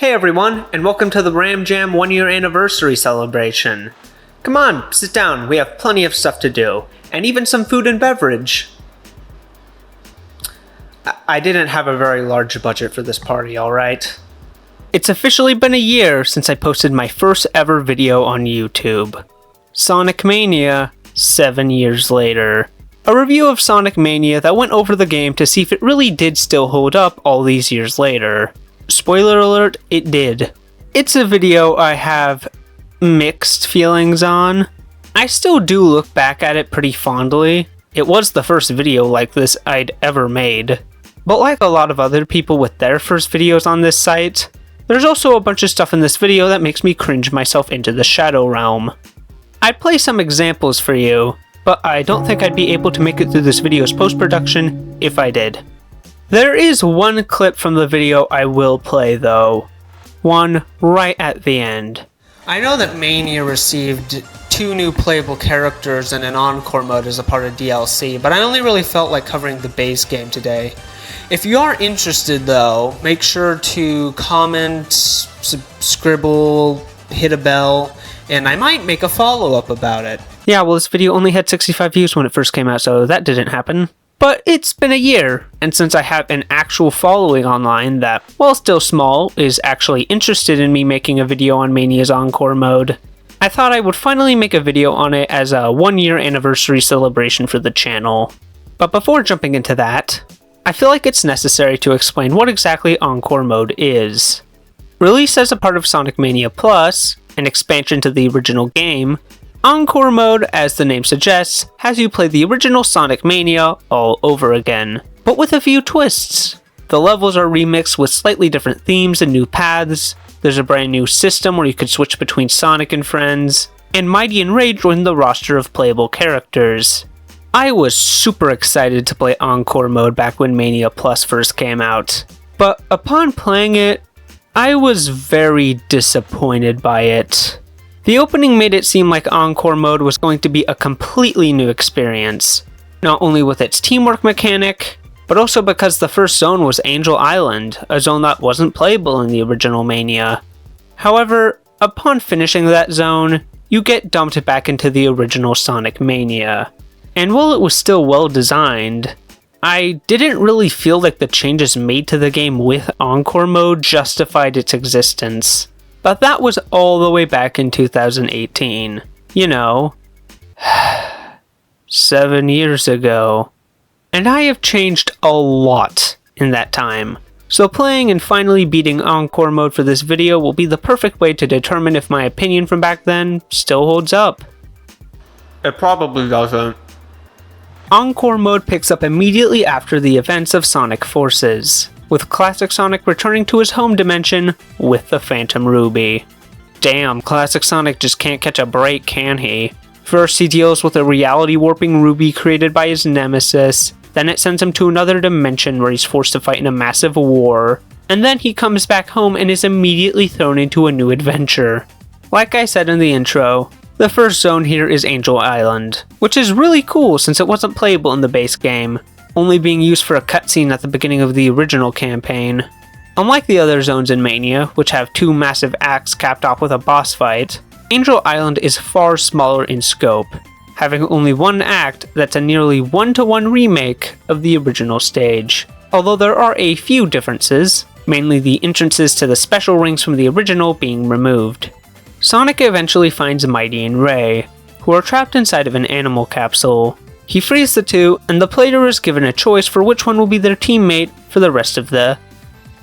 Hey everyone, and welcome to the RAMJAM 1-year anniversary celebration. Come on, sit down, we have plenty of stuff to do, and even some food and beverage. I didn't have a very large budget for this party, alright? It's officially been a year since I posted my first ever video on YouTube. Sonic Mania, 7 years later. A review of Sonic Mania that went over the game to see if it really did still hold up all these years later. Spoiler alert, it did. It's a video I have mixed feelings on. I still do look back at it pretty fondly. It was the first video like this I'd ever made. But like a lot of other people with their first videos on this site, there's also a bunch of stuff in this video that makes me cringe myself into the shadow realm. I'd play some examples for you, but I don't think I'd be able to make it through this video's post-production if I did. There is one clip from the video I will play though. One right at the end. I know that Mania received 2 new playable characters and an encore mode as a part of DLC, but I only really felt like covering the base game today. If you are interested though, make sure to comment, scribble, hit a bell, and I might make a follow-up about it. Yeah, well this video only had 65 views when it first came out, so that didn't happen. But it's been a year, and since I have an actual following online that, while still small, is actually interested in me making a video on Mania's Encore mode, I thought I would finally make a video on it as a 1-year anniversary celebration for the channel. But before jumping into that, I feel like it's necessary to explain what exactly Encore mode is. Released as a part of Sonic Mania Plus, an expansion to the original game, Encore mode, as the name suggests, has you play the original Sonic Mania all over again, but with a few twists. The levels are remixed with slightly different themes and new paths, there's a brand new system where you can switch between Sonic and friends, and Mighty and Ray join the roster of playable characters. I was super excited to play Encore mode back when Mania Plus first came out, but upon playing it, I was very disappointed by it. The opening made it seem like Encore mode was going to be a completely new experience, not only with its teamwork mechanic, but also because the first zone was Angel Island, a zone that wasn't playable in the original Mania. However, upon finishing that zone, you get dumped back into the original Sonic Mania. And while it was still well designed, I didn't really feel like the changes made to the game with Encore mode justified its existence. But that was all the way back in 2018. You know, 7 years ago. And I have changed a lot in that time. So playing and finally beating Encore mode for this video will be the perfect way to determine if my opinion from back then still holds up. It probably doesn't. Encore mode picks up immediately after the events of Sonic Forces, with Classic Sonic returning to his home dimension with the Phantom Ruby. Damn, Classic Sonic just can't catch a break, can he? First he deals with a reality warping ruby created by his nemesis, then it sends him to another dimension where he's forced to fight in a massive war, and then he comes back home and is immediately thrown into a new adventure. Like I said in the intro, the first zone here is Angel Island, which is really cool since it wasn't playable in the base game, only being used for a cutscene at the beginning of the original campaign. Unlike the other zones in Mania, which have 2 massive acts capped off with a boss fight, Angel Island is far smaller in scope, having only 1 act that's a nearly 1-to-1 remake of the original stage. Although there are a few differences, mainly the entrances to the special rings from the original being removed. Sonic eventually finds Mighty and Ray, who are trapped inside of an animal capsule. He frees the 2, and the player is given a choice for which one will be their teammate for the rest of the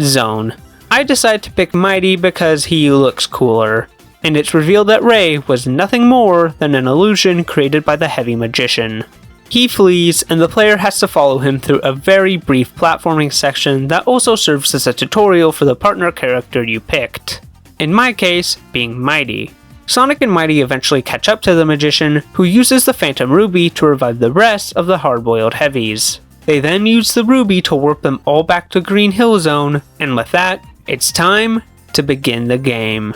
zone. I decide to pick Mighty because he looks cooler, and it's revealed that Ray was nothing more than an illusion created by the Heavy Magician. He flees, and the player has to follow him through a very brief platforming section that also serves as a tutorial for the partner character you picked. In my case, being Mighty. Sonic and Mighty eventually catch up to the Magician, who uses the Phantom Ruby to revive the rest of the hard-boiled heavies. They then use the Ruby to warp them all back to Green Hill Zone, and with that, it's time to begin the game.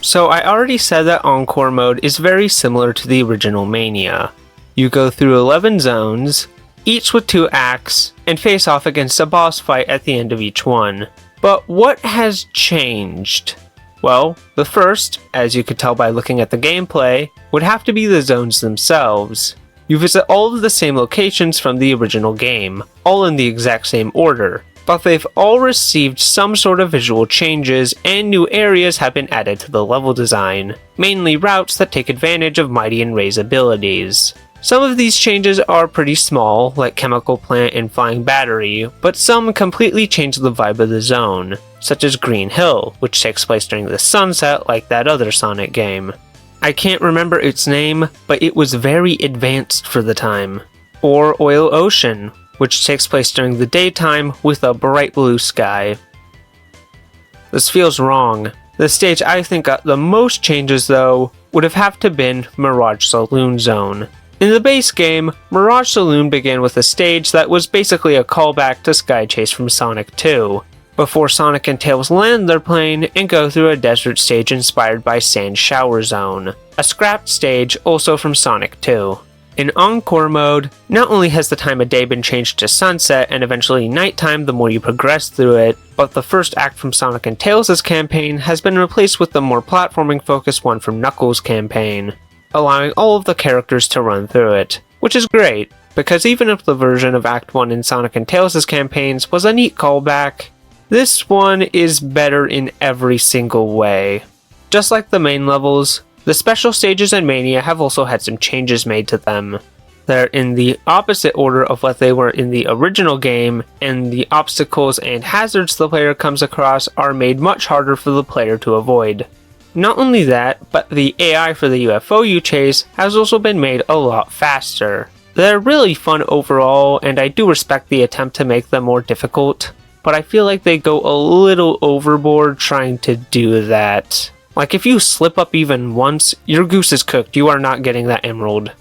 So I already said that Encore mode is very similar to the original Mania. You go through 11 zones, each with 2 acts, and face off against a boss fight at the end of each one. But what has changed? Well, the first, as you could tell by looking at the gameplay, would have to be the zones themselves. You visit all of the same locations from the original game, all in the exact same order, but they've all received some sort of visual changes and new areas have been added to the level design, mainly routes that take advantage of Mighty and Ray's abilities. Some of these changes are pretty small, like Chemical Plant and Flying Battery, but some completely change the vibe of the zone, such as Green Hill, which takes place during the sunset like that other Sonic game. I can't remember its name, but it was very advanced for the time. Or Oil Ocean, which takes place during the daytime with a bright blue sky. This feels wrong. The stage I think got the most changes though would have to been Mirage Saloon Zone. In the base game, Mirage Saloon began with a stage that was basically a callback to Sky Chase from Sonic 2, before Sonic and Tails land their plane and go through a desert stage inspired by Sand Shower Zone, a scrapped stage also from Sonic 2. In Encore mode, not only has the time of day been changed to sunset and eventually nighttime the more you progress through it, but the first act from Sonic and Tails' campaign has been replaced with the more platforming focused one from Knuckles' campaign, allowing all of the characters to run through it, which is great, because even if the version of Act 1 in Sonic and Tails' campaigns was a neat callback, this one is better in every single way. Just like the main levels, the special stages in Mania have also had some changes made to them. They're in the opposite order of what they were in the original game, and the obstacles and hazards the player comes across are made much harder for the player to avoid. Not only that, but the AI for the UFO you chase has also been made a lot faster. They're really fun overall, and I do respect the attempt to make them more difficult, but I feel like they go a little overboard trying to do that. Like, if you slip up even once, your goose is cooked, you are not getting that emerald.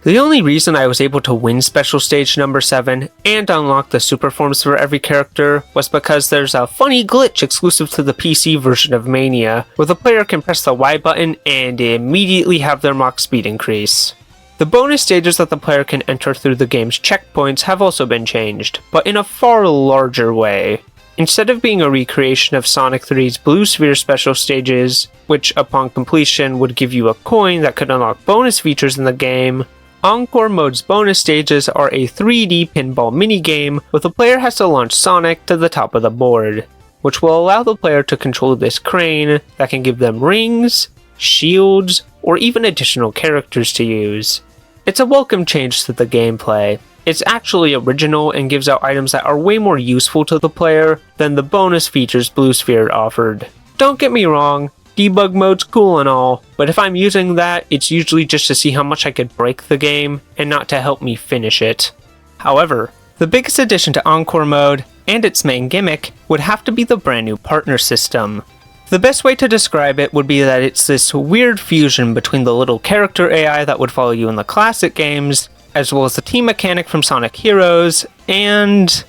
The only reason I was able to win Special Stage number 7 and unlock the super forms for every character was because there's a funny glitch exclusive to the PC version of Mania, where the player can press the Y button and immediately have their Mach speed increase. The bonus stages that the player can enter through the game's checkpoints have also been changed, but in a far larger way. Instead of being a recreation of Sonic 3's Blue Sphere special stages, which upon completion would give you a coin that could unlock bonus features in the game, Encore mode's bonus stages are a 3D pinball minigame where the player has to launch Sonic to the top of the board, which will allow the player to control this crane that can give them rings, shields, or even additional characters to use. It's a welcome change to the gameplay. It's actually original and gives out items that are way more useful to the player than the bonus features Blue Sphere offered. Don't get me wrong, debug mode's cool and all, but if I'm using that, it's usually just to see how much I could break the game and not to help me finish it. However, the biggest addition to Encore mode, and its main gimmick, would have to be the brand new partner system. The best way to describe it would be that it's this weird fusion between the little character AI that would follow you in the classic games, as well as the team mechanic from Sonic Heroes, and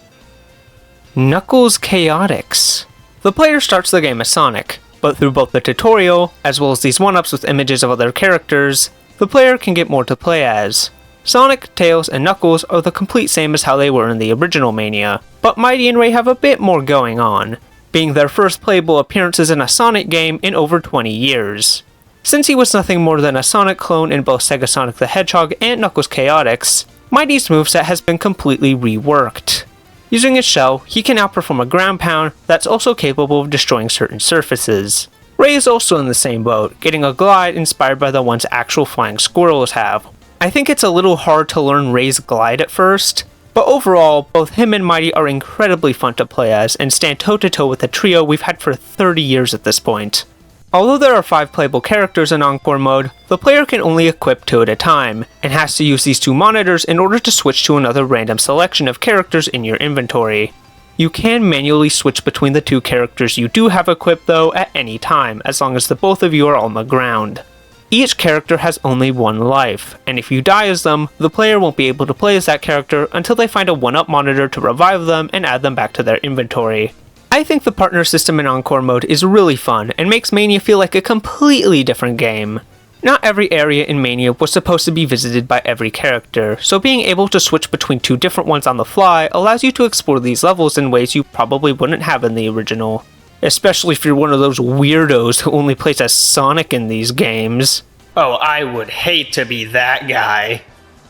Knuckles Chaotix. The player starts the game as Sonic, but through both the tutorial, as well as these one-ups with images of other characters, the player can get more to play as. Sonic, Tails, and Knuckles are the complete same as how they were in the original Mania, but Mighty and Ray have a bit more going on, being their first playable appearances in a Sonic game in over 20 years. Since he was nothing more than a Sonic clone in both Sega Sonic the Hedgehog and Knuckles Chaotix, Mighty's moveset has been completely reworked. Using his shell, he can outperform a ground pound that's also capable of destroying certain surfaces. Ray is also in the same boat, getting a glide inspired by the ones actual flying squirrels have. I think it's a little hard to learn Ray's glide at first, but overall, both him and Mighty are incredibly fun to play as and stand toe-to-toe with the trio we've had for 30 years at this point. Although there are 5 playable characters in Encore mode, the player can only equip 2 at a time, and has to use these 2 monitors in order to switch to another random selection of characters in your inventory. You can manually switch between the 2 characters you do have equipped though at any time, as long as the both of you are on the ground. Each character has only 1 life, and if you die as them, the player won't be able to play as that character until they find a 1-up monitor to revive them and add them back to their inventory. I think the partner system in Encore mode is really fun and makes Mania feel like a completely different game. Not every area in Mania was supposed to be visited by every character, so being able to switch between two different ones on the fly allows you to explore these levels in ways you probably wouldn't have in the original. Especially if you're one of those weirdos who only plays as Sonic in these games. Oh, I would hate to be that guy.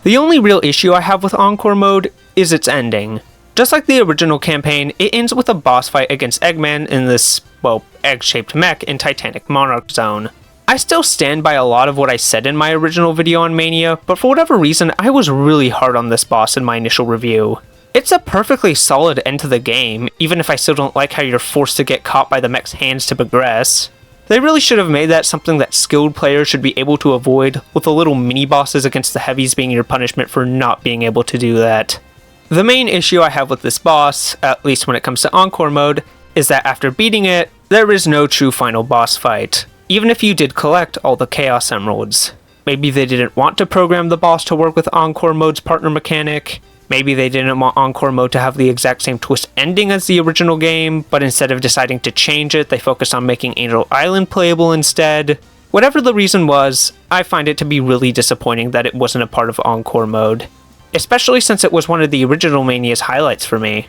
The only real issue I have with Encore mode is its ending. Just like the original campaign, it ends with a boss fight against Eggman in this, well, egg-shaped mech in Titanic Monarch Zone. I still stand by a lot of what I said in my original video on Mania, but for whatever reason, I was really hard on this boss in my initial review. It's a perfectly solid end to the game, even if I still don't like how you're forced to get caught by the mech's hands to progress. They really should have made that something that skilled players should be able to avoid, with the little mini-bosses against the heavies being your punishment for not being able to do that. The main issue I have with this boss, at least when it comes to Encore mode, is that after beating it, there is no true final boss fight, even if you did collect all the Chaos Emeralds. Maybe they didn't want to program the boss to work with Encore mode's partner mechanic. Maybe they didn't want Encore mode to have the exact same twist ending as the original game, but instead of deciding to change it, they focused on making Angel Island playable instead. Whatever the reason was, I find it to be really disappointing that it wasn't a part of Encore mode, especially since it was one of the original Mania's highlights for me.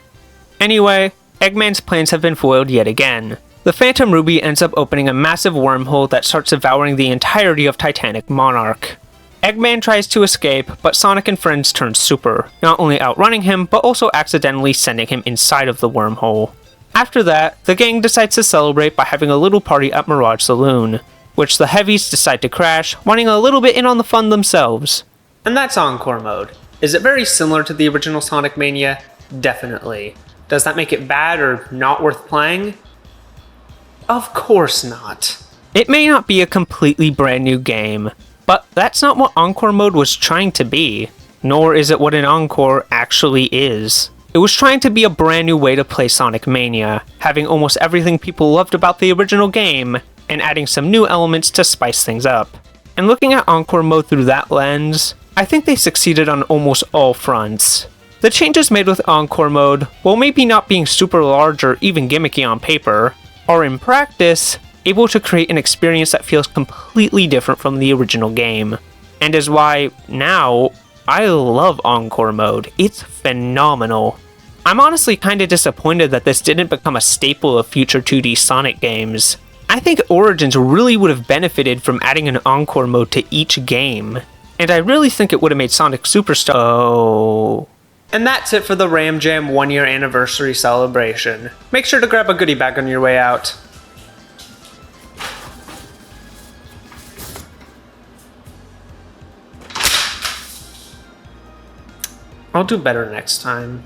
Anyway, Eggman's plans have been foiled yet again. The Phantom Ruby ends up opening a massive wormhole that starts devouring the entirety of Titanic Monarch. Eggman tries to escape, but Sonic and friends turn super, not only outrunning him, but also accidentally sending him inside of the wormhole. After that, the gang decides to celebrate by having a little party at Mirage Saloon, which the heavies decide to crash, wanting a little bit in on the fun themselves. And that's Encore mode. Is it very similar to the original Sonic Mania? Definitely. Does that make it bad or not worth playing? Of course not. It may not be a completely brand new game, but that's not what Encore mode was trying to be, nor is it what an Encore actually is. It was trying to be a brand new way to play Sonic Mania, having almost everything people loved about the original game, and adding some new elements to spice things up. And looking at Encore mode through that lens, I think they succeeded on almost all fronts. The changes made with Encore mode, while maybe not being super large or even gimmicky on paper, are in practice able to create an experience that feels completely different from the original game, and is why, now, I love Encore mode. It's phenomenal. I'm honestly kinda disappointed that this didn't become a staple of future 2D Sonic games. I think Origins really would have benefited from adding an Encore mode to each game, and I really think it would have made Sonic Superstar. Oh. And that's it for the RAMJAM 1-year anniversary celebration. Make sure to grab a goodie bag on your way out. I'll do better next time.